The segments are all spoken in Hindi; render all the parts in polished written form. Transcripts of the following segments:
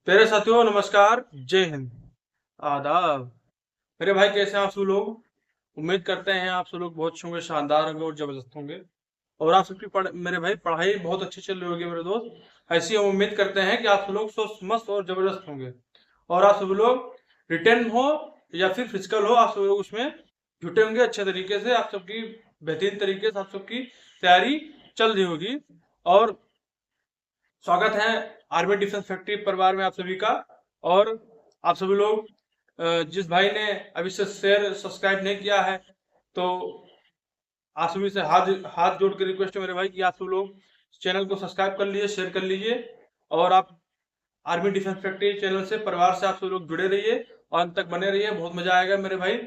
प्यारे साथियों, नमस्कार। जय हिंद, आदाब। मेरे भाई, कैसे हैं आप सब लोग? उम्मीद करते हैं आप सब लोग बहुत अच्छे होंगे, शानदार होंगे और जबरदस्त होंगे। और आप सबकी मेरे भाई पढ़ाई बहुत अच्छी चल रही होगी मेरे दोस्त। ऐसी हम उम्मीद करते हैं कि आप सब लोग स्वस्थ मस्त और जबरदस्त होंगे। और आप सब लोग रिटर्न हो या फिर फिजिकल हो, आप सब लोग उसमें जुटे होंगे अच्छे तरीके से। आप सबकी बेहतरीन तरीके से आप सबकी तैयारी चल रही होगी। और स्वागत है आर्मी डिफेंस फैक्ट्री परिवार में आप सभी का। और आप सभी लोग जिस भाई ने अभी से शेयर सब्सक्राइब नहीं किया है, तो आप सभी से हाथ हाथ जोड़ के रिक्वेस्ट है मेरे भाई कि आप सब लोग चैनल को सब्सक्राइब कर लीजिए, शेयर कर लीजिए। और आप आर्मी डिफेंस फैक्ट्री चैनल से परिवार से आप सब लोग जुड़े रहिए और अंत तक बने रहिए, बहुत मजा आएगा मेरे भाई।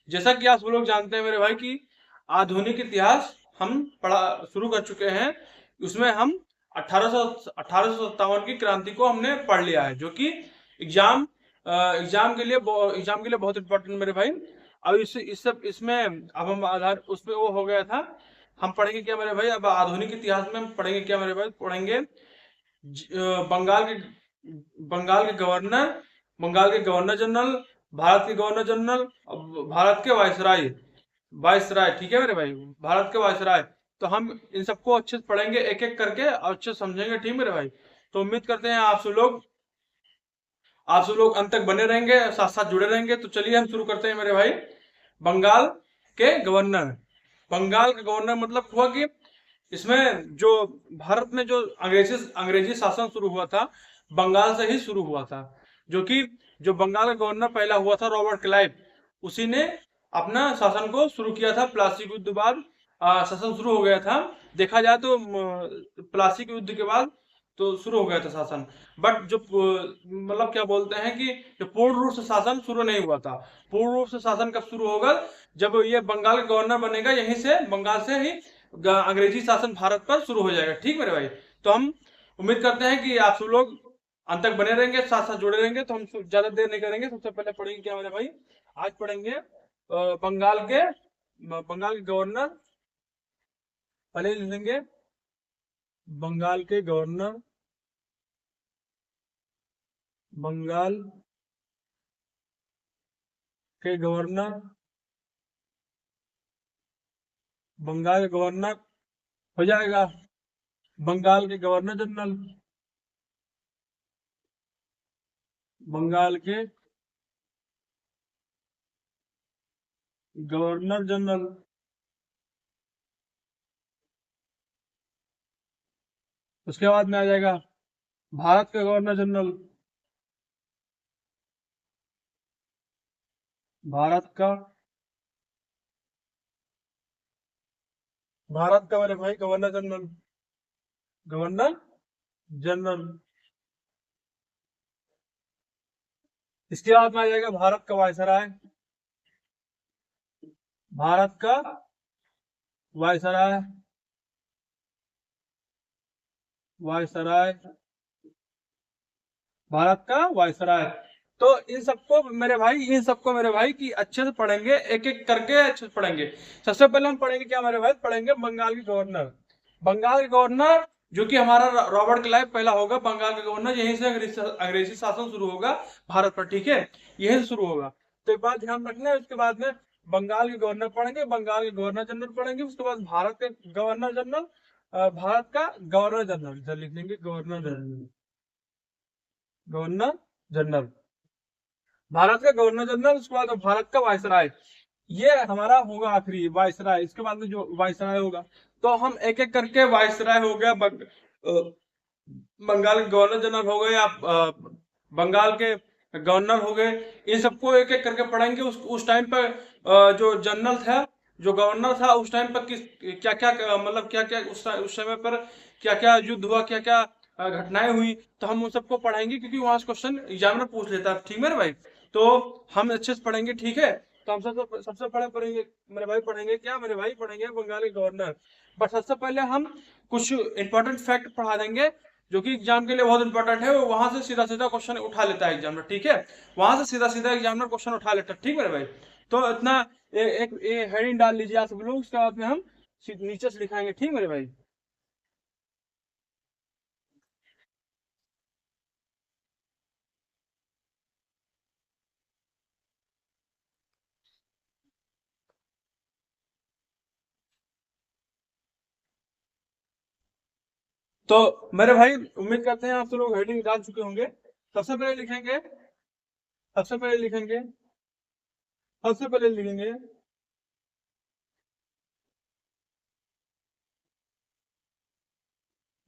जैसा कि आप सब लोग जानते हैं मेरे भाई कि आधुनिक इतिहास हम पढ़ा शुरू कर चुके हैं। उसमें हम 1857 की क्रांति को हमने पढ़ लिया है, जो कि एग्जाम एग्जाम के लिए बहुत इंपॉर्टेंट मेरे भाई। अब इस सब इसमें अब हम आधार उस पे वो हो गया था। हम पढ़ेंगे क्या मेरे भाई? अब आधुनिक इतिहास में हम पढ़ेंगे क्या मेरे भाई? पढ़ेंगे बंगाल के गवर्नर, बंगाल के गवर्नर जनरल, भारत के गवर्नर जनरल, भारत के वायसराय, वायसराय, ठीक है मेरे भाई, भारत के वायसराय। तो हम इन सबको अच्छे से पढ़ेंगे एक एक करके और अच्छे से समझेंगे, ठीक मेरे भाई। तो उम्मीद करते हैं आप सब लोग अंत तक बने रहेंगे, साथ साथ जुड़े रहेंगे। तो चलिए हम शुरू करते हैं मेरे भाई। बंगाल के गवर्नर। बंगाल का गवर्नर मतलब हुआ कि इसमें जो भारत में जो अंग्रेजी शासन शुरू हुआ था, बंगाल से ही शुरू हुआ था। जो कि जो बंगाल का गवर्नर पहला हुआ था, रॉबर्ट क्लाइव, उसी ने अपना शासन को शुरू किया था। प्लासी के युद्ध बाद शासन शुरू हो गया था। देखा जाए तो प्लासी के युद्ध के बाद तो शुरू हो गया था शासन। बट जो मतलब क्या बोलते हैं कि जो पूर्ण रूप से शासन शुरू नहीं हुआ था। पूर्ण रूप से शासन कब शुरू होगा? जब ये बंगाल का गवर्नर बनेगा, यहीं से बंगाल से ही अंग्रेजी शासन भारत पर शुरू हो जाएगा, ठीक मेरे भाई। तो हम उम्मीद करते हैं कि आप सब लोग अंत तक बने रहेंगे, साथ साथ जुड़े रहेंगे। तो हम ज्यादा देर नहीं करेंगे, सबसे पहले पढ़ेंगे क्या मेरे भाई? आज पढ़ेंगे बंगाल के गवर्नर। पहले लिखेंगे बंगाल के गवर्नर, बंगाल के गवर्नर, बंगाल के गवर्नर हो जाएगा बंगाल के गवर्नर जनरल, बंगाल के गवर्नर जनरल। उसके बाद में आ जाएगा भारत का गवर्नर जनरल, भारत का भारत का मेरे भाई गवर्नर जनरल, गवर्नर जनरल। इसके बाद में आ जाएगा भारत का वायसराय, भारत का वायसराय, वायसराय, भारत का वायसराय। तो इन सबको मेरे भाई की अच्छे से पढ़ेंगे, एक एक करके अच्छे से पढ़ेंगे। सबसे पहले हम पढ़ेंगे क्या मेरे भाई? पढ़ेंगे बंगाल के गवर्नर। बंगाल के गवर्नर जो कि हमारा रॉबर्ट क्लाइव पहला होगा बंगाल का गवर्नर। यहीं से अंग्रेजी शासन शुरू होगा भारत पर, ठीक है, यहीं से शुरू होगा। तो एक बात ध्यान रखना है। उसके बाद में बंगाल के गवर्नर पढ़ेंगे, बंगाल के गवर्नर जनरल पढ़ेंगे। उसके बाद भारत के गवर्नर जनरल, भारत का गवर्नर जनरल, इधर लिख लेंगे governor general, governor general, Bharat का गवर्नर जनरल। उसके बाद भारत का वायसराय, ये हमारा होगा आखिरी वायसराय। इसके बाद में जो वायसराय होगा, तो हम एक एक करके वायसराय हो गया, बंगाल के गवर्नर जनरल हो गए, आप बंगाल के गवर्नर हो गए। इन सबको एक एक करके पढ़ेंगे। उस टाइम पर जो जनरल था, जो गवर्नर था, उस टाइम पर किस क्या क्या मतलब क्या क्या उस समय पर क्या क्या युद्ध हुआ, क्या क्या घटनाएं हुई, तो हम उन सबको पढ़ेंगे, क्योंकि वहां से क्वेश्चन एग्जामिनर पूछ लेता है, ठीक मेरे भाई। तो हम अच्छे से पढ़ेंगे, ठीक है। तो हम सबसे सबसे पहले पढ़ेंगे मेरे भाई, पढ़ेंगे क्या मेरे भाई? पढ़ेंगे बंगाली गवर्नर। बट सबसे पहले हम कुछ इंपॉर्टेंट फैक्ट पढ़ा देंगे, जो कि एग्जाम के लिए बहुत इंपॉर्टेंट है। वो वहां से सीधा सीधा क्वेश्चन उठा लेता है एग्जामिनर, ठीक है। वहां से सीधा सीधा एग्जामिनर क्वेश्चन उठा लेता है, ठीक मेरे भाई। तो इतना एक हेडिंग डाल लीजिए आप सब लोग। उसके बाद में हम नीचे से दिखाएंगे, ठीक मेरे भाई। तो मेरे भाई उम्मीद करते हैं आप सब लोग हेडिंग डाल चुके होंगे। सबसे पहले लिखेंगे सबसे पहले लिखेंगे सबसे पहले लिखेंगे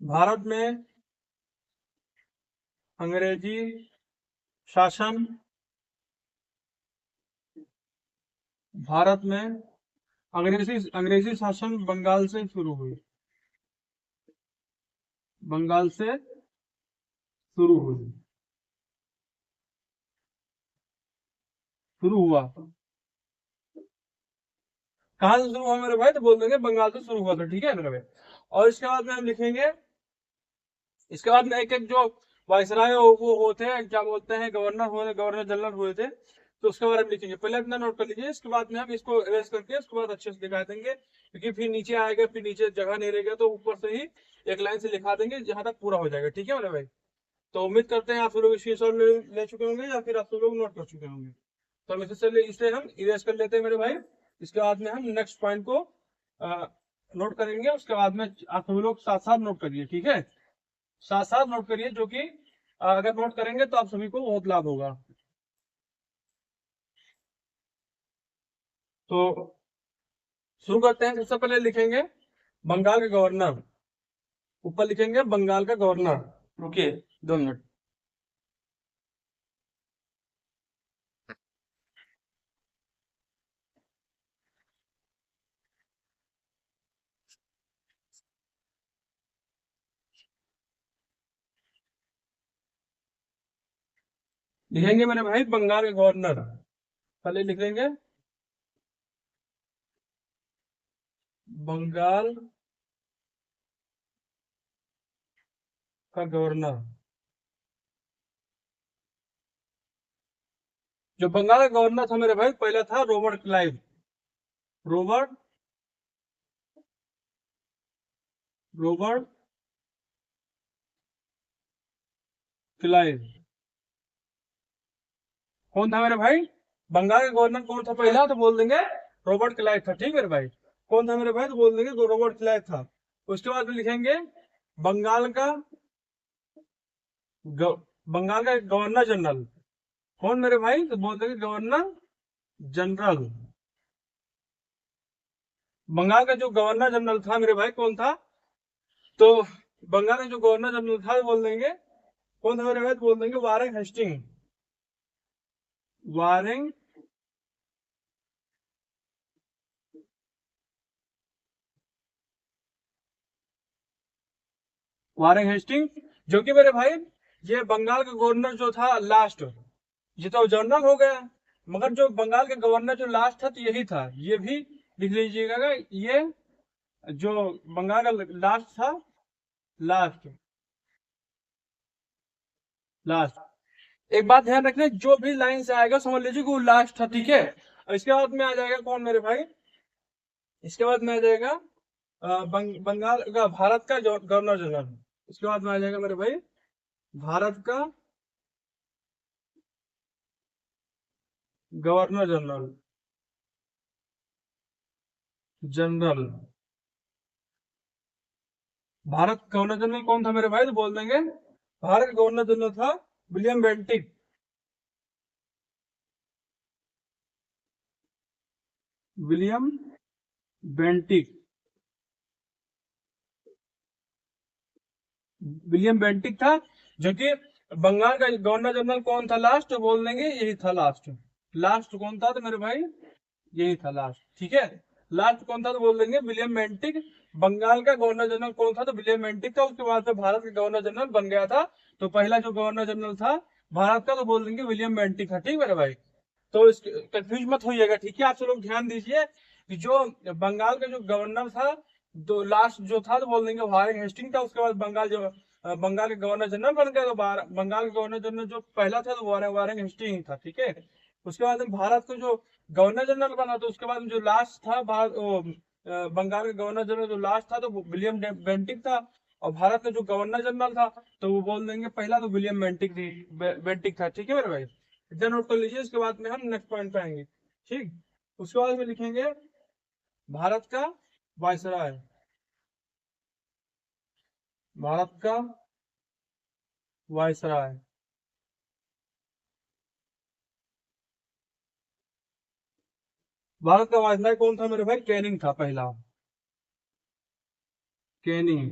भारत में अंग्रेजी शासन, भारत में अंग्रेजी अंग्रेजी शासन बंगाल से शुरू हुई, बंगाल से शुरू हुई, शुरू हुआ। कहाँ से शुरू हुआ मेरे भाई? तो बोल देंगे बंगाल से शुरू हुआ था, ठीक है मेरे भाई। और इसके बाद में हम लिखेंगे, इसके बाद में एक एक जो वायसराय वो होते हैं, क्या बोलते हैं, गवर्नर हुए, गवर्नर जनरल हुए थे, तो उसके बारे में लिखेंगे। पहले अपना नोट कर लीजिए, इसके बाद में हम इसको इरेज करके उसके बाद अच्छे से दिखा देंगे, क्योंकि फिर नीचे आएगा, फिर नीचे जगह नहीं रहेगा, तो ऊपर से ही एक लाइन से लिखा देंगे जहां तक पूरा हो जाएगा, ठीक है मेरे भाई। तो उम्मीद करते हैं आप सब लोग स्क्रीनशॉट ले चुके होंगे या फिर आप सब लोग नोट कर चुके होंगे। तो हम इसे हम इरेज कर लेते हैं मेरे भाई। इसके बाद में हम नेक्स्ट पॉइंट को नोट करेंगे, उसके बाद में आप सब लोग साथ साथ नोट करिए, ठीक है, साथ साथ नोट करिए, जो कि अगर नोट करेंगे तो आप सभी को बहुत लाभ होगा। तो शुरू करते हैं। सबसे पहले लिखेंगे बंगाल के गवर्नर, ऊपर लिखेंगे बंगाल का गवर्नर। रुकिए 2 मिनट। लिखेंगे मेरे भाई बंगाल के गवर्नर, पहले लिखेंगे बंगाल का गवर्नर। जो बंगाल का गवर्नर था मेरे भाई, पहला था Robert Clive, Robert Robert Clive. कौन था मेरे भाई? बंगाल का गवर्नर कौन था पहला? तो बोल देंगे रॉबर्ट क्लाइव था, ठीक है मेरे भाई। कौन था मेरे भाई? तो बोल देंगे रॉबर्ट क्लाइव था। उसके बाद में लिखेंगे बंगाल का बंगाल का गवर्नर जनरल। कौन मेरे भाई? तो बोल देंगे गवर्नर जनरल। बंगाल का जो गवर्नर जनरल था मेरे भाई, कौन था? तो बंगाल का जो गवर्नर जनरल था बोल देंगे, कौन था मेरे भाई? तो बोल देंगे Warren Hasting, Warren Warren Hasting. जो कि मेरे भाई ये बंगाल का गवर्नर जो था लास्ट, ये तो जनरल हो गया, मगर जो बंगाल का गवर्नर जो लास्ट था तो यही था, ये भी लिख लीजिएगा। ये जो बंगाल का लास्ट था, लास्ट लास्ट। एक बात ध्यान रखना, जो भी लाइन से आएगा समझ लीजिए कि वो लास्ट था, ठीक है। और इसके बाद में आ जाएगा कौन मेरे भाई? इसके बाद में आ जाएगा बंगाल का, भारत का गवर्नर जनरल। इसके बाद में आ जाएगा मेरे भाई भारत का गवर्नर जनरल, जनरल। भारत का गवर्नर जनरल कौन था मेरे भाई? तो बोल देंगे भारत का गवर्नर जनरल था William Bentinck, William Bentinck, William Bentinck था। जो कि बंगाल का गवर्नर जनरल कौन था लास्ट? तो बोल देंगे यही था लास्ट। लास्ट कौन था? तो मेरे भाई यही था लास्ट, ठीक है। लास्ट कौन था? तो बोल देंगे विलियम बेंटिक। बंगाल का गवर्नर जनरल कौन था? तो विलियम बेंटिक था। उसके बाद में भारत का गवर्नर जनरल बन गया था, तो पहला जो गवर्नर जनरल था भारत का, तो बोल देंगे विलियम बेंटिक था, ठीक मेरे भाई। तो इस कंफ्यूज मत होइएगा, ठीक है। आप सब लोग ध्यान दीजिए कि जो बंगाल का जो गवर्नर था, तो लास्ट जो था तो बोल देंगे वारेन हेस्टिंग था। उसके बाद बंगाल जो बंगाल के गवर्नर जनरल बन गया, तो बंगाल के गवर्नर जनरल जो पहला था तो वारेन हेस्टिंग था, ठीक है। उसके बाद में भारत को जो गवर्नर जनरल बना, तो उसके बाद में जो लास्ट था बंगाल का गवर्नर जनरल जो लास्ट था तो वो विलियम बेंटिक था। और भारत का जो गवर्नर जनरल था तो वो बोल देंगे पहला तो विलियम बेंटिक था, ठीक है मेरे भाई। इतना नोट कर लीजिए, इसके बाद में हम नेक्स्ट पॉइंट पे आएंगे, ठीक। उसके बाद में लिखेंगे भारत का वायसराय, भारत का वायसराय। भारत का वायसराय कौन था मेरे भाई? कैनिंग था पहला। कैनिंग।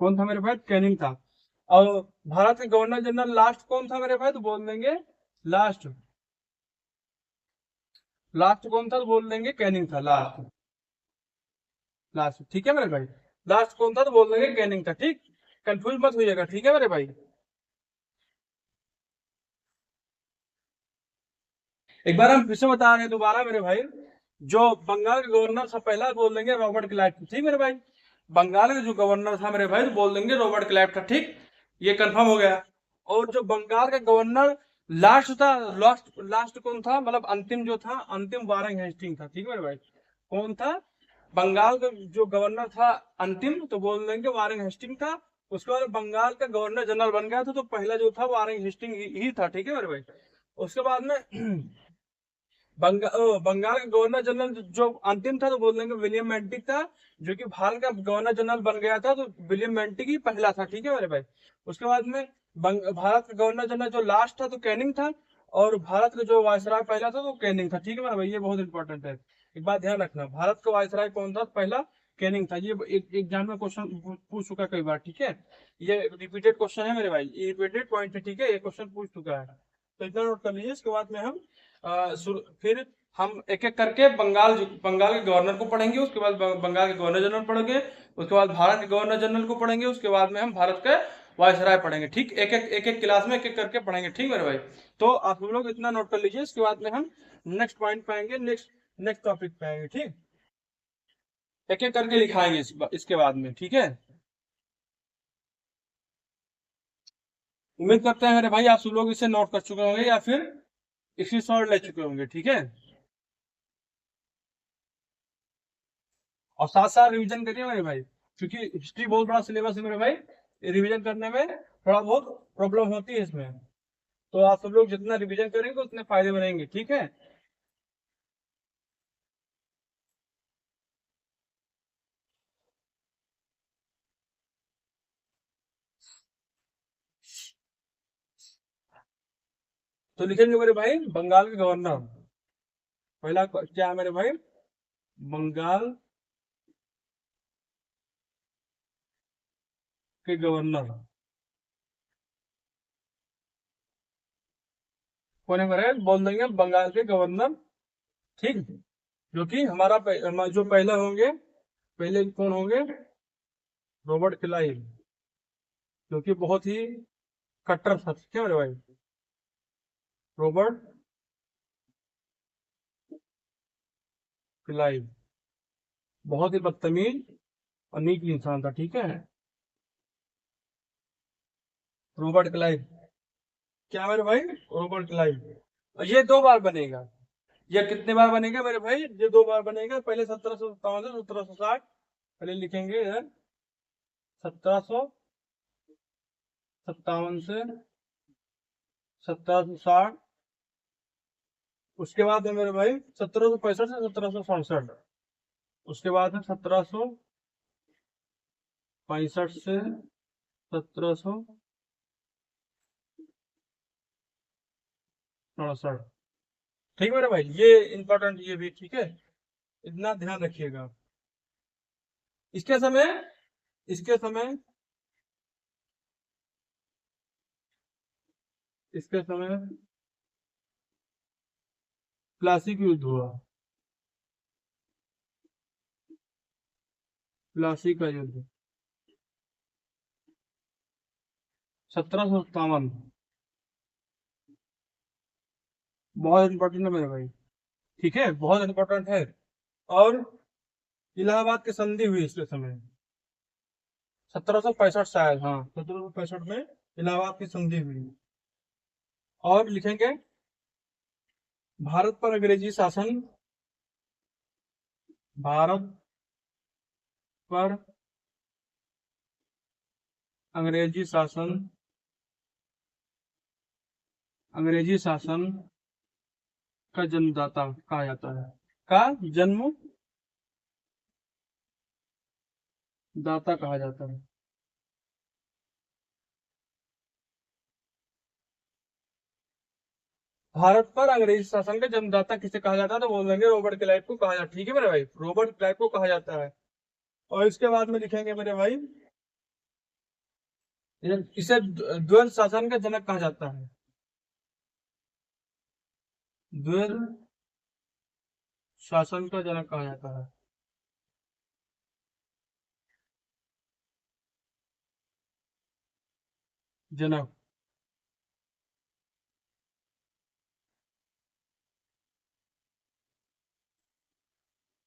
कौन था मेरे भाई? कैनिंग था। और भारत के गवर्नर जनरल लास्ट कौन था मेरे भाई? तो बोल देंगे लास्ट। लास्ट कौन था? तो बोल देंगे कैनिंग था लास्ट। लास्ट, ठीक है मेरे भाई। लास्ट कौन था? तो बोल देंगे कैनिंग था, ठीक। कंफ्यूज मत होइएगा, ठीक है मेरे भाई। एक बार हम फिर से बता रहे हैं दोबारा मेरे भाई। जो बंगाल के गवर्नर था पहला, बोल देंगे रॉबर्ट क्लाइव, ठीक मेरे भाई। बंगाल का जो गवर्नर था मेरे भाई, तो बोल देंगे रॉबर्ट क्लाइव था, ठीक। ये कंफर्म हो गया। और जो बंगाल का गवर्नर लास्ट था, लास्ट लास्ट कौन था, मतलब अंतिम जो था, अंतिम वारेन हेस्टिंग था, ठीक है मेरे भाई। कौन था? बंगाल का जो गवर्नर था अंतिम, तो बोल देंगे वारेन हेस्टिंग था। उसके बाद बंगाल का गवर्नर जनरल बन गया था, तो पहला जो था वारेन हेस्टिंग ही था, ठीक है मेरे भाई। उसके बाद में बंगाल का गवर्नर जनरल जो अंतिम था, तो बोल देंगे विलियम बेंटिक था। जो कि भारत का गवर्नर जनरल बन गया था, तो विलियम बेंटिक ही पहला था, ठीक है मेरे भाई। उसके बाद में भारत का गवर्नर जनरल जो लास्ट था, तो कैनिंग था। और भारत का जो वायसराय पहला था, तो कैनिंग था, ठीक है मेरे भाई। ये बहुत इंपॉर्टेंट है, एक बात ध्यान रखना। भारत का वायसराय कौन था? पहला कैनिंग था। ये एक एग्जाम में क्वेश्चन पूछ चुका कई बार, ठीक है। ये रिपीटेड क्वेश्चन है मेरे भाई, ये रिपीटेड पॉइंट है, ठीक है। ये क्वेश्चन पूछ चुका है, तो इतना नोट कर लीजिए। इसके बाद में हम फिर हम एक एक करके बंगाल के गवर्नर को पढ़ेंगे। उसके बाद बंगाल के गवर्नर जनरल पढ़ेंगे। उसके बाद भारत के गवर्नर जनरल को पढ़ेंगे। उसके बाद में हम भारत के वायसराय पढ़ेंगे, ठीक। एक एक क्लास में एक एक करके पढ़ेंगे, ठीक मेरे भाई। तो आप लोग इतना नोट कर लीजिए। इसके बाद में हम नेक्स्ट पॉइंट पे आएंगे, नेक्स्ट नेक्स्ट टॉपिक पे आएंगे, ठीक। एक एक करके लिखाएंगे इसके बाद में, ठीक है। उम्मीद करते हैं मेरे भाई आप सब लोग इसे नोट कर चुके होंगे, या फिर इसकी शॉर्ट ले चुके होंगे, ठीक है। और साथ साथ रिवीजन करिए मेरे भाई, क्योंकि हिस्ट्री बहुत बड़ा सिलेबस है मेरे भाई। रिवीजन करने में थोड़ा बहुत प्रॉब्लम होती है इसमें। तो आप सब लोग जितना रिवीजन करेंगे उतने फायदे बनेंगे, ठीक है। तो लिखेंगे मेरे भाई बंगाल के गवर्नर। पहला क्या है मेरे भाई? बंगाल के गवर्नर कौन है मेरे? बोल देंगे बंगाल के गवर्नर, ठीक। जो कि जो पहले होंगे, पहले कौन होंगे? Robert Clive. जो कि बहुत ही कट्टर था, ठीक है मेरे भाई। रॉबर्ट क्लाइव बहुत ही बदतमीज और नीच इंसान था, ठीक है। Robert Clive. क्या मेरे भाई? Robert Clive. ये दो बार बनेगा। ये कितने बार बनेगा मेरे भाई? ये दो बार बनेगा। पहले 1757 से 1760, पहले लिखेंगे इधर। 1757 से 1760। उसके बाद है मेरे भाई 1765 से 1767। उसके बाद है 1765 से 1767, ठीक है मेरे भाई। ये इंपॉर्टेंट, ये भी ठीक है, इतना ध्यान रखिएगा। इसके समय इसके समय इसके समय प्लासी का युद्ध हुआ। प्लासी का युद्ध 1757। बहुत इंपॉर्टेंट है मेरे भाई, ठीक है, बहुत इंपॉर्टेंट है। और इलाहाबाद की संधि हुई इसके समय 1765 शायद, हाँ 1765 में इलाहाबाद की संधि हुई। और लिखेंगे भारत पर अंग्रेजी शासन। भारत पर अंग्रेजी शासन, अंग्रेजी शासन का जन्मदाता कहा जाता है। का जन्म दाता कहा जाता है। भारत पर अंग्रेजी शासन का जन्मदाता किसे कहा जाता है, तो बोल देंगे रॉबर्ट क्लाइव को कहा जाता है। ठीक है मेरे भाई, रॉबर्ट क्लाइव को कहा जाता है। और इसके बाद में लिखेंगे मेरे भाई, इसे द्वैध शासन का जनक कहा जाता है। द्वैध शासन का जनक कहा जाता है। जनक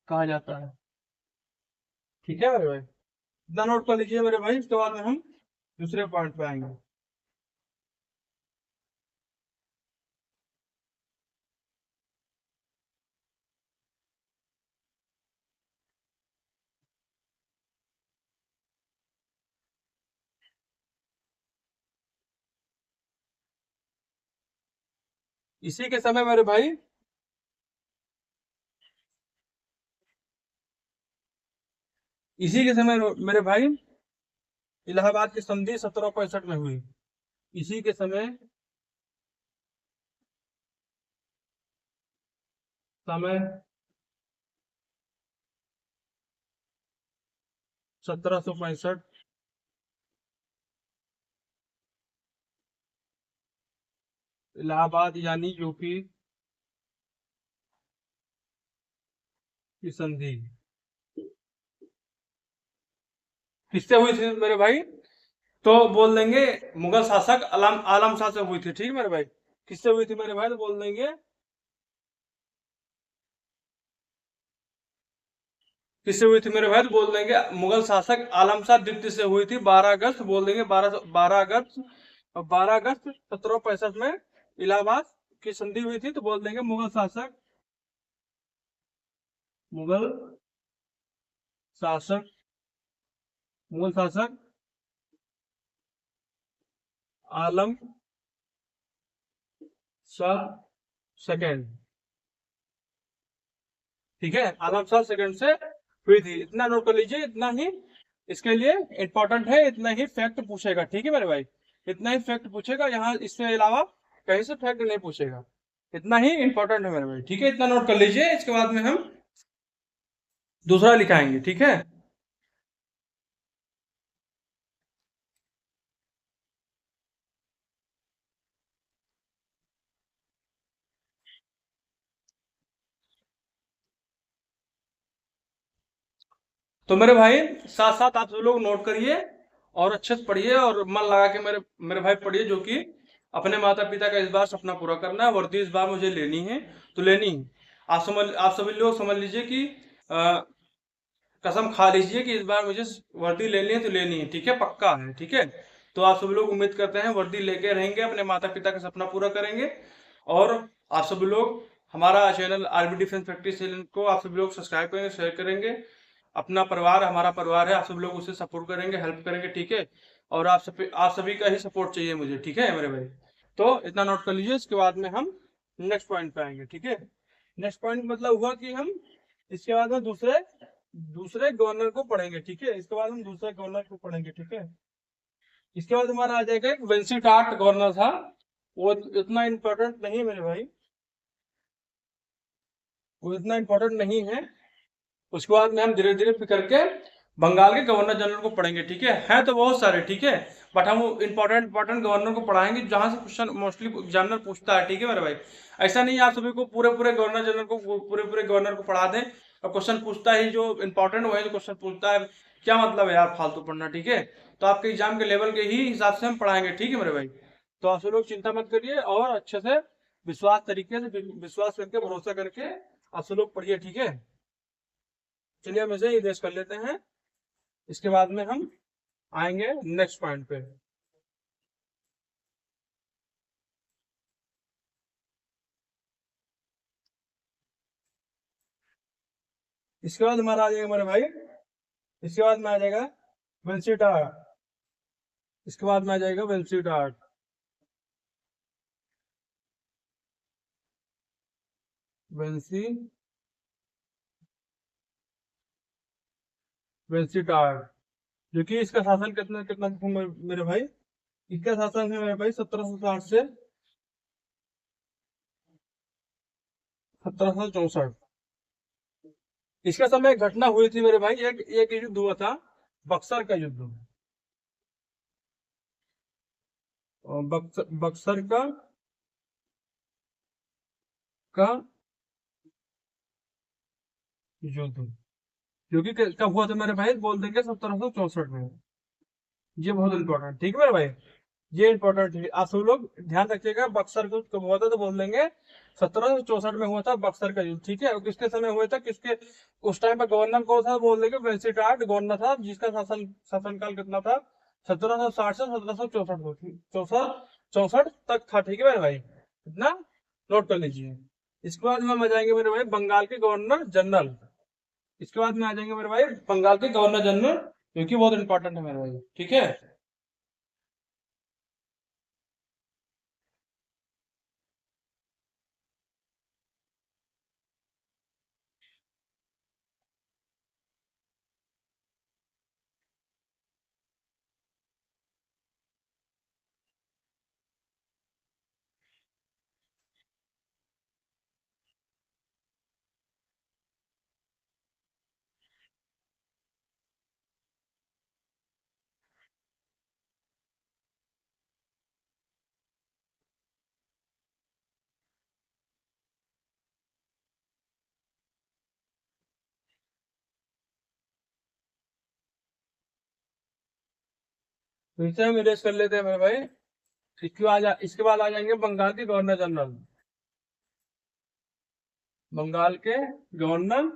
कहा जाता है। ठीक है मेरे भाई, इतना नोट कर लीजिए मेरे भाई, इसके बाद में हम दूसरे पॉइंट पे आएंगे। इसी के समय मेरे भाई, इसी के समय मेरे भाई इलाहाबाद की संधि 1765 में हुई। इसी के समय, समय 1765, इलाहाबाद यानी यूपी की संधि किससे हुई थी मेरे भाई, तो बोल देंगे मुगल शासक आलम आलम शाह से हुई थी। ठीक है मेरे भाई, किससे हुई थी मेरे भाई, तो बोल देंगे, किससे हुई थी मेरे भाई, तो बोल देंगे मुगल शासक आलम शाह द्वितीय से हुई थी। 12 अगस्त बोल देंगे, 12 अगस्त, और 12 अगस्त 1765 में इलाहाबाद की संधि हुई थी। तो बोल देंगे मुगल शासक मुगल शासक आलम शाह सेकेंड। ठीक है, आलम शाह सेकंड से हुई थी। इतना नोट कर लीजिए, इतना ही इसके लिए इंपॉर्टेंट है, इतना ही फैक्ट पूछेगा। ठीक है मेरे भाई, इतना ही फैक्ट पूछेगा, यहाँ इसके अलावा कहीं से फैक्ट नहीं पूछेगा। इतना ही इंपॉर्टेंट है मेरे भाई। ठीक है, इतना नोट कर लीजिए, इसके बाद में हम दूसरा लिखाएंगे। ठीक है, तो मेरे भाई साथ साथ आप सब लोग नोट करिए और अच्छे से पढ़िए और मन लगा के मेरे मेरे भाई पढ़िए, जो कि अपने माता पिता का इस बार सपना पूरा करना है। वर्दी इस बार मुझे लेनी है, तो लेनी है। आप सभी लोग समझ लीजिए कि कसम खा लीजिए कि इस बार मुझे वर्दी लेनी है तो लेनी है। ठीक है, पक्का है। ठीक है, तो आप सभी लोग उम्मीद करते हैं वर्दी लेके रहेंगे, अपने माता पिता का सपना पूरा करेंगे। और आप सभी लोग हमारा channel RB defence practice channel को आप सभी लोग सब्सक्राइब करेंगे, शेयर करेंगे। अपना परिवार हमारा परिवार है, आप सब लोग उसे सपोर्ट करेंगे, हेल्प करेंगे। ठीक है, और आप सभी का ही सपोर्ट चाहिए मुझे। ठीक है मेरे भाई, तो इतना नोट कर लीजिए, इसके बाद में हम नेक्स्ट पॉइंट पे आएंगे। ठीक है, नेक्स्ट पॉइंट मतलब हुआ कि हम इसके बाद में दूसरे दूसरे गवर्नर को पढ़ेंगे। ठीक है, इसके बाद हम दूसरे गवर्नर को पढ़ेंगे। ठीक है, इसके बाद हमारा आ जाएगा एक वेंसीटार्ट गवर्नर था, वो इतना इम्पोर्टेंट नहीं है मेरे भाई, वो इतना इम्पोर्टेंट नहीं है। उसके बाद में हम धीरे धीरे करके बंगाल के गवर्नर जनरल को पढ़ेंगे। ठीक है तो बहुत सारे। ठीक है, बट हम इंपॉर्टेंट इंपॉर्टेंट गवर्नर को पढ़ाएंगे जहां से क्वेश्चन मोस्टली एग्जामिनर पूछता है। ठीक है मेरे भाई, ऐसा नहीं है आप सभी को पूरे पूरे गवर्नर जनरल को पूरे पूरे गवर्नर को पढ़ा दें और क्वेश्चन पूछता ही जो इंपॉर्टेंट वही जो क्वेश्चन पूछता है। क्या मतलब है यार फालतू पढ़ना। ठीक है, तो आपके एग्जाम के लेवल के ही हिसाब से हम पढ़ाएंगे। ठीक है मेरे भाई, तो आप सब लोग चिंता मत करिए और अच्छे से विश्वास करके भरोसा करके आप सब लोग पढ़िए। ठीक है, चलिए हम इसे इरेज कर लेते हैं, इसके बाद में हम आएंगे नेक्स्ट पॉइंट पे। इसके बाद हमारा आ जाएगा मेरे भाई, इसके बाद में आ जाएगा वेंसीटार्ट। इसके बाद में आ जाएगा वेंसीटार्ट। वेंसी वेंसीटार्ट। जो कि इसका शासन कितना कितना था मेरे भाई, इसका शासन है मेरे भाई 1760 से 1764। इसका समय एक घटना हुई थी मेरे भाई, एक एक युद्ध हुआ था, बक्सर का युद्ध। और बक्सर का युद्ध, जो कि कब हुआ था मेरे भाई, बोल देंगे 1764 में। ये बहुत इंपॉर्टेंट, ठीक है मेरे भाई, ये इंपॉर्टेंट है, आप सब लोग ध्यान रखिएगा। बक्सर को कब हुआ था तो बोल देंगे 1764 में हुआ था बक्सर का युद्ध, ठीक है। और किसके समय हुआ था, किसके, उस टाइम पर गवर्नर कौन था बोल देंगे, वेंसिटार्ड गवर्नर था, जिसका शासनकाल कितना था, 1760 से 1764 चौसठ चौसठ तक था, ठीक है मेरे भाई, इतना नोट कर लीजिए। इसके बाद में हम आ जाएंगे मेरे भाई बंगाल के गवर्नर जनरल। इसके बाद में आ जाएंगे मेरे भाई बंगाल के गवर्नर जनरल, जो कि बहुत इंपॉर्टेंट है मेरे भाई, ठीक है। तो इसे हम इरेज कर लेते हैं मेरे भाई। इसके बाद आ जाएंगे बंगाल के गवर्नर जनरल। बंगाल के गवर्नर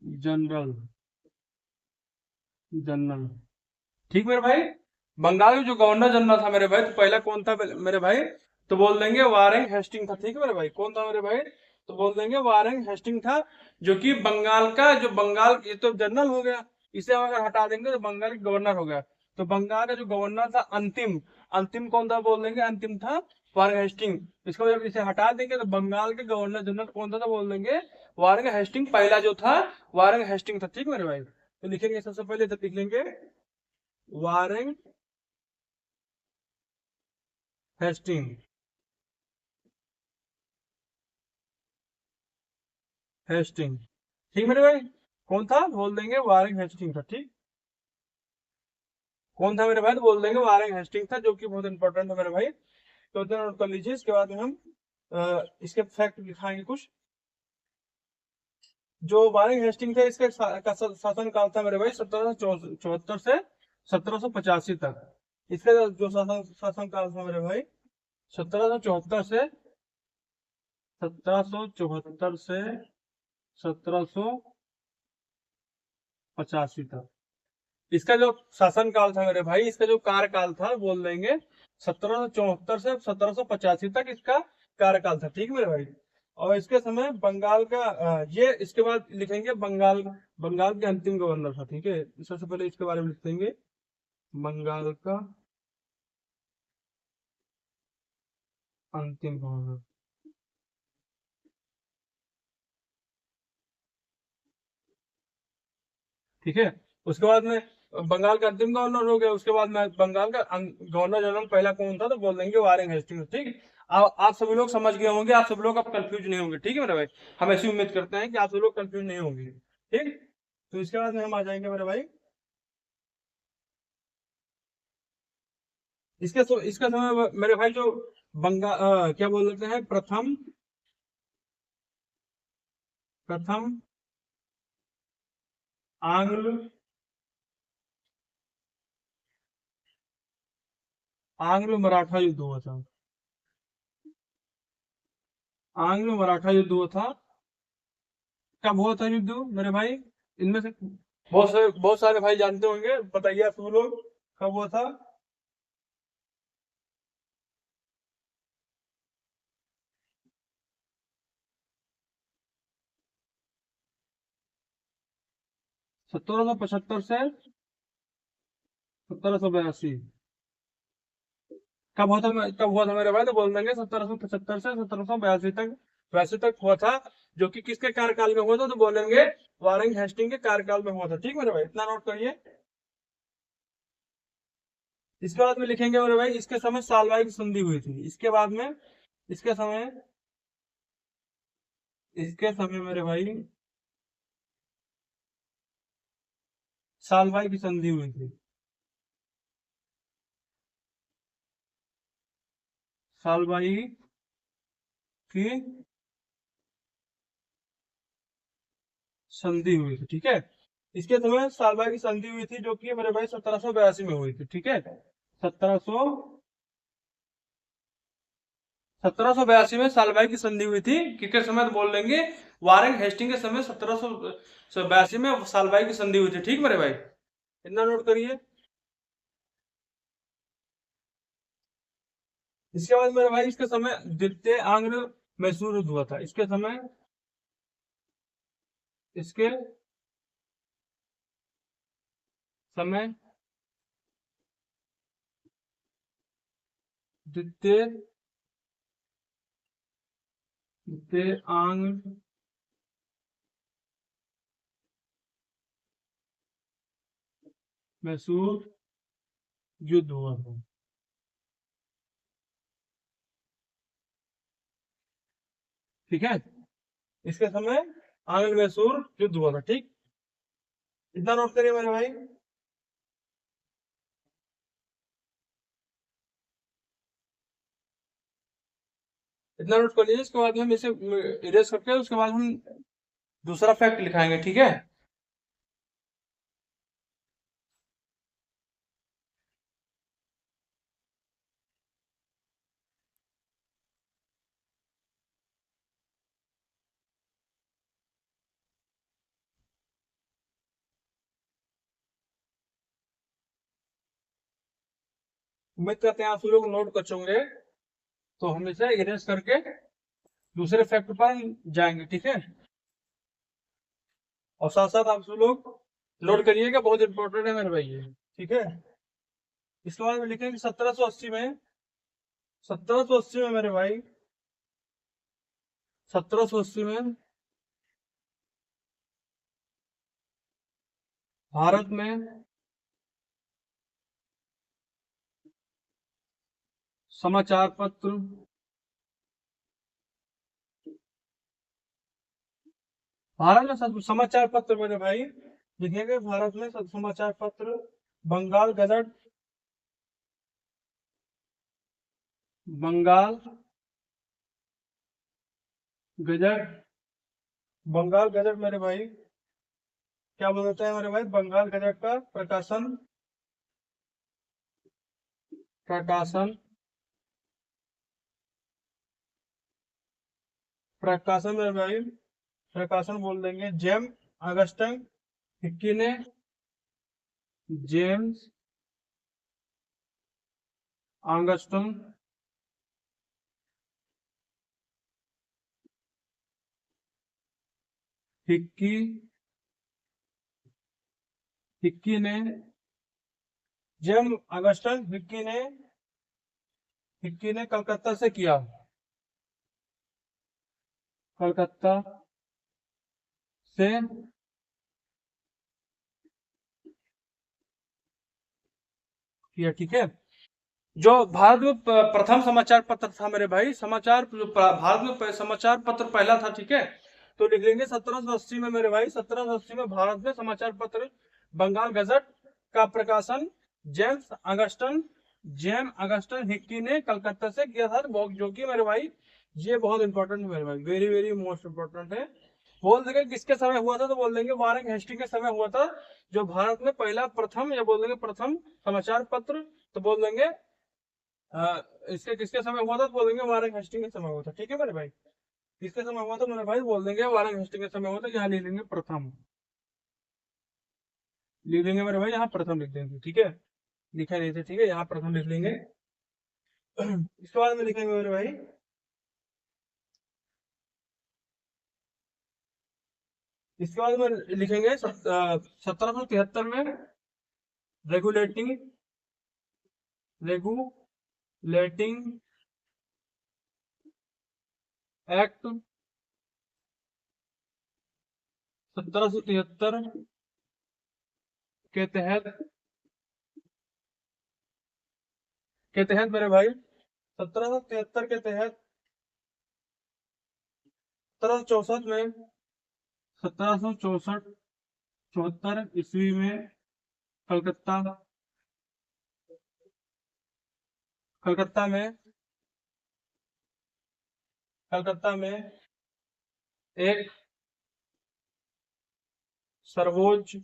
जनरल, जनरल, ठीक मेरे भाई। बंगाल में जो गवर्नर जनरल था मेरे भाई, तो पहला कौन था मेरे भाई, तो बोल देंगे वारेंग हेस्टिंग था, ठीक है मेरे भाई। कौन था मेरे भाई, तो बोल देंगे वारेंग हेस्टिंग था, जो कि बंगाल का, जो बंगाल, ये तो जनरल हो गया, इसे हम अगर हटा देंगे तो बंगाल का गवर्नर हो गया। तो बंगाल का जो गवर्नर था अंतिम, अंतिम कौन था बोल देंगे, अंतिम था वारेंग हेस्टिंग। इसको जब इसे हटा देंगे तो बंगाल के गवर्नर जनरल कौन था, तो बोल देंगे वारेंग हेस्टिंग, पहला जो था वारेंग हेस्टिंग था, ठीक मेरे भाई। तो लिखेंगे सबसे पहले, तो लिख लेंगे वारेंग हेस्टिंग, हेस्टिंग, ठीक मेरे भाई। कौन था बोल देंगे वारेंग हेस्टिंग था, ठीक। कौन था मेरे भाई, तो बोल देंगे वारेंग हेस्टिंग था, जो कि बहुत इंपॉर्टेंट है मेरे भाई। तो इतना नोट कर लीजिए। इसके बाद में हम इसके फैक्ट दिखाएंगे कुछ। जो वारेंग हेस्टिंग थे, इसके शासन काल था मेरे भाई 1774 से 1785 तक। इसका जो शासन काल था मेरे भाई 1774 से 1774 से 1785 तक। इसका जो शासन काल था मेरे भाई, इसका जो कार्यकाल था बोल देंगे 1774 से 1785 तक इसका कार्यकाल था, ठीक है मेरे भाई। और इसके समय बंगाल का ये, इसके बाद लिखेंगे बंगाल, बंगाल के अंतिम गवर्नर था, ठीक है। सबसे पहले इसके बारे में लिख देंगे, बंगाल का अंतिम गवर्नर, ठीक है। उसके बाद में बंगाल का अंतिम गवर्नर हो गया, उसके बाद में बंगाल का गवर्नर जनरल पहला कौन था, तो बोल देंगे वारेंग हेस्टिंग, ठीक। आप सभी लोग समझ गए होंगे, आप सब लोग अब कंफ्यूज नहीं होंगे, ठीक है मेरे भाई। हम ऐसी उम्मीद करते हैं कि आप सब लोग कंफ्यूज नहीं होंगे, ठीक। तो इसके बाद में हम आ जाएंगे मेरे भाई, इसका समय मेरे भाई जो क्या बोल देते हैं, प्रथम, प्रथम आंग्ल, आंग्ल मराठा युद्ध हुआ था। आंग्ल मराठा युद्ध हुआ था, कब हुआ था युद्ध मेरे भाई, इनमें से बहुत सारे भाई जानते होंगे, बताइए आप सब लोग कब हुआ था। 1775 से 1782। कब हुआ था मेरे भाई, तो बोल देंगे 1775 से 1782 तक, वैसे तक हुआ था। जो कि किसके कार्यकाल में हुआ था, तो बोलेंगे वारेन हेस्टिंग के कार्यकाल में हुआ था। ठीक मेरे भाई, इतना नोट करिए। इसके बाद में लिखेंगे मेरे भाई, इसके समय सालवाई की संधि हुई थी। इसके बाद में इसके समय मेरे भाई सालवाई की संधि हुई थी। सालवाई की संधि हुई थी, ठीक है। इसके समय सालवाई की संधि हुई थी, जो कि मेरे भाई 1782 में हुई थी, ठीक है। 1782 में सालवाई की संधि हुई थी। किसके समय, तो बोल देंगे वारेन हेस्टिंग के समय 1782 में सालवाई की संधि हुई थी। ठीक मेरे भाई, इतना नोट करिए। इसके बाद मेरे भाई, इसके समय द्वितीय आंग्ल मैसूर युद्ध हुआ था। इसके समय द्वितीय द्वितीय आंग्ल मैसूर युद्ध हुआ था। ठीक है, इसके समय आंग्ल मैसूर युद्ध हुआ था। ठीक, इतना नोट करिए मेरे भाई। इतना नोट कर लीजिए। इसके बाद हम इसे इरेज करके उसके बाद हम दूसरा फैक्ट लिखाएंगे। ठीक है, उम्मीद करते हैं आप सब लोग नोट कर होंगे। तो हम इसे इरेज करके दूसरे फैक्ट पर जाएंगे। ठीक है, और साथ साथ आप सब लोग नोट करिएगा, बहुत इंपॉर्टेंट है मेरे भाई ये। ठीक है, इसके बाद में लिखेंगे 1780 में मेरे भाई 1780 में भारत में समाचार पत्र समाचार पत्र मेरे भाई लिखेंगे, भारत में समाचार पत्र Bengal Gazette, Bengal Gazette, Bengal Gazette मेरे भाई क्या बोलते हैं मेरे भाई, बंगाल गजट का प्रकाशन प्रकाशन मेरे भाई प्रकाशन बोल देंगे जेम अगस्टन हिक्की ने, जेम्स ऑगस्टन हिक्की हिक्की ने जेम अगस्टन हिक्की ने कलकत्ता से किया, कलकत्ता से किया। ठीक है, जो भारत में प्रथम समाचार पत्र था मेरे भाई, भारत में समाचार पत्र पहला था। ठीक है, तो लिख लेंगे 1780 में मेरे भाई, 1780 में भारत में समाचार पत्र बंगाल गजट का प्रकाशन James Augustus James Augustus Hicky ने कलकत्ता से किया था, जो कि मेरे भाई ये बहुत इंपॉर्टेंट है मेरे भाई, वेरी वेरी मोस्ट इंपॉर्टेंट है। बोल देंगे किसके समय हुआ था, तो बोल देंगे वारेन हेस्टिंग के समय हुआ था, जो भारत में पहला प्रथम, या बोल देंगे प्रथम समाचार पत्र, तो बोल देंगे इसके किसके समय हुआ था, तो बोल देंगे वारेन हेस्टिंग के समय हुआ था। ठीक है मेरे भाई, किसके समय हुआ था मेरे भाई, बोल देंगे वारेन हेस्टिंग के समय हुआ था। यहाँ लिख लेंगे प्रथम, लिख देंगे मेरे भाई, यहाँ प्रथम लिख देंगे। ठीक है, लिखा नहीं थे, ठीक है, यहाँ प्रथम लिख लेंगे। इसके बाद में लिखेंगे मेरे भाई, इसके बाद में लिखेंगे 1773 में रेगुलेटिंग रेगुलेटिंग एक्ट 1773 के तहत मेरे भाई 1773 के तहत 1764 में 1764 74 ईस्वी में कलकत्ता कलकत्ता में कलकत्ता में एक सर्वोच्च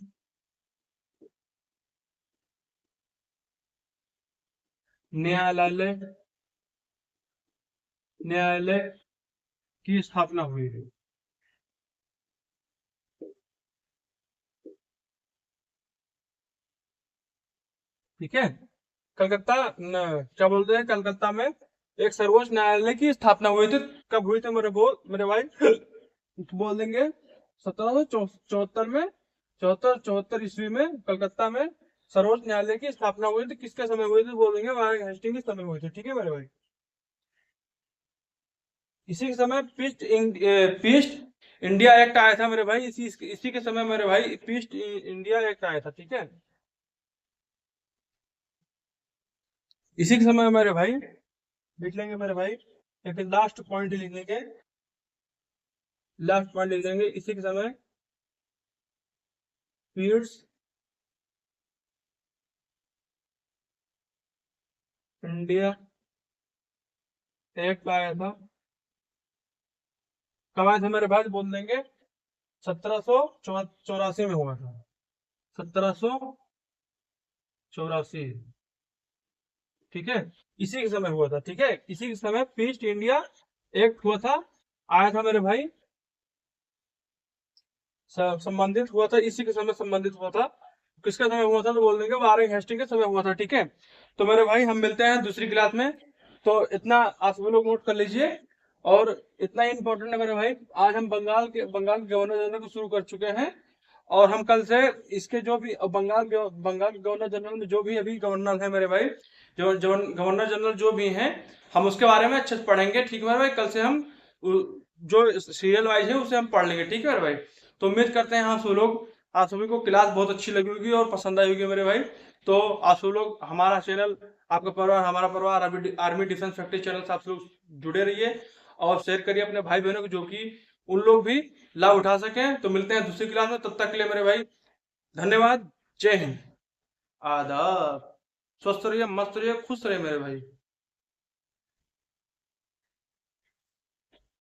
न्यायालय न्यायालय की स्थापना हुई है। ठीक है, कलकत्ता क्या बोलते हैं, कलकत्ता में एक सर्वोच्च न्यायालय की स्थापना हुई थी। कब हुई थी मेरे भाई बोल देंगे 1774 में, चौहत्तर ईस्वी में कलकत्ता में सर्वोच्च न्यायालय की स्थापना हुई थी। किसके समय हुई थी बोल देंगे, महाराजा हेस्टिंग के समय हुई थी। ठीक है मेरे भाई, इसी के समय पीस्ट इंडिया एक्ट आया था मेरे भाई। इसी के समय मेरे भाई पीस्ट इंडिया एक्ट आया था। ठीक है, इसी के समय मेरे भाई लिख लेंगे मेरे भाई, एक लास्ट पॉइंट लिख लेंगे, लास्ट पॉइंट लिख लेंगे। इसी के समय पीट्स इंडिया एक्ट आया था। कब आया था मेरे भाई बोल देंगे, 1784 में हुआ था, 1784। ठीक है, इसी के समय हुआ था। ठीक है, इसी के समय पीस्ट इंडिया एक्ट हुआ था, आया था मेरे भाई, संबंधित हुआ था, इसी के समय संबंधित हुआ था। किसका समय हुआ था तो बोल देंगे वारेन हेस्टिंग के समय हुआ था। ठीक है, तो मेरे भाई हम मिलते हैं दूसरी क्लास में। तो इतना आप सभी लोग नोट कर लीजिए, और इतना ही इंपॉर्टेंट है मेरे भाई, आज हम बंगाल के गवर्नर जनरल को शुरू कर चुके हैं, और हम कल से इसके जो भी बंगाल के गवर्नर जनरल में जो भी अभी गवर्नर है मेरे भाई, जो गवर्नर जनरल जो भी हैं, हम उसके बारे में अच्छे से पढ़ेंगे। ठीक है मेरे भाई, कल से हम जो सीरियल वाइज है उसे हम पढ़ लेंगे। ठीक है मेरे भाई, तो उम्मीद करते हैं आप सभी को क्लास बहुत अच्छी लगी होगी और पसंद आई होगी मेरे भाई। तो आप सब लोग हमारा चैनल, आपका परिवार हमारा परिवार, आर्मी डिफेंस फैक्ट्री चैनल से आप लोग जुड़े रहिए, और शेयर करिए अपने भाई बहनों को, जो कि उन लोग भी लाभ उठा सकें। तो मिलते हैं दूसरी क्लास में, तब तक के लिए मेरे भाई धन्यवाद। जय हिंद, आदाब, स्वस्थ रहिए, मस्त रहिए, खुश रहिए मेरे भाई।